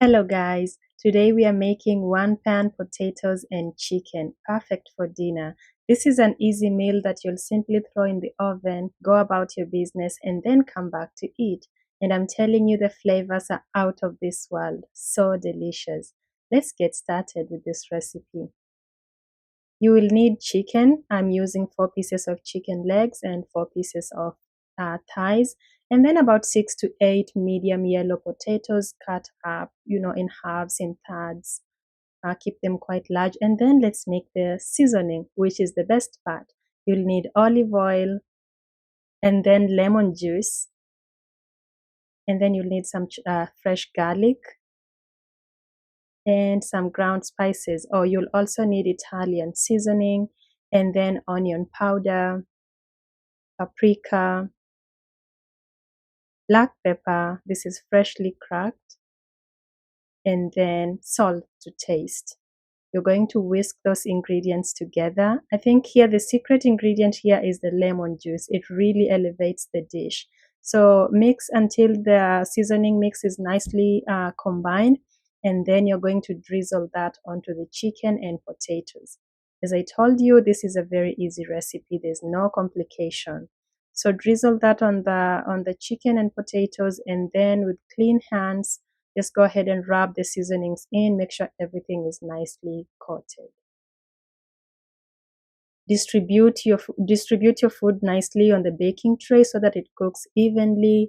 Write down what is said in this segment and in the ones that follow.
Hello guys, today we are making one pan potatoes and chicken, perfect for dinner. This is an easy meal that you'll simply throw in the oven, go about your business and then come back to eat. And I'm telling you the flavors are out of this world, so delicious. Let's get started with this recipe. You will need chicken. I'm using 4 pieces of chicken legs and 4 pieces of thighs, and then about 6 to 8 medium yellow potatoes cut up, in halves, in thirds. Keep them quite large, and then let's make the seasoning, which is the best part. You'll need olive oil, and then lemon juice, and then you'll need some fresh garlic and some ground spices, or you'll also need Italian seasoning, and then onion powder, paprika, black pepper, this is freshly cracked, and then salt to taste. You're going to whisk those ingredients together. I think here the secret ingredient here is the lemon juice. It really elevates the dish. So mix until the seasoning mix is nicely combined, and then you're going to drizzle that onto the chicken and potatoes. As I told you, this is a very easy recipe. There's no complication. So drizzle that on the chicken and potatoes, and then with clean hands, just go ahead and rub the seasonings in. Make sure everything is nicely coated. Distribute your food nicely on the baking tray so that it cooks evenly.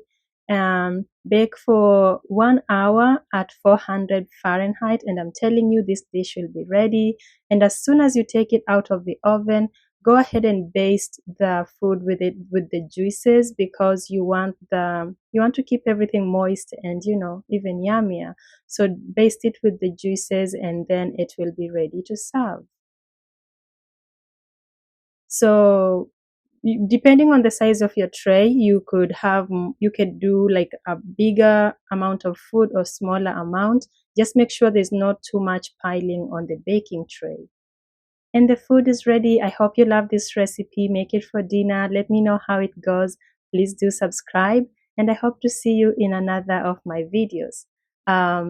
Bake for 1 hour at 400 Fahrenheit, and I'm telling you, this dish will be ready. And as soon as you take it out of the oven, go ahead and baste the food with the juices, because you want to keep everything moist and even yummier. So baste it with the juices, and then it will be ready to serve. So depending on the size of your tray, you could do like a bigger amount of food or smaller amount. Just make sure there's not too much piling on the baking tray. And the food is ready. I hope you love this recipe. Make it for dinner. Let me know how it goes. Please do subscribe, and I hope to see you in another of my videos.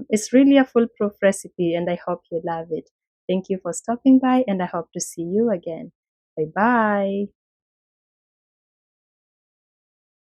It's really a foolproof recipe, and I hope you love it. Thank you for stopping by, and I hope to see you again. Bye bye.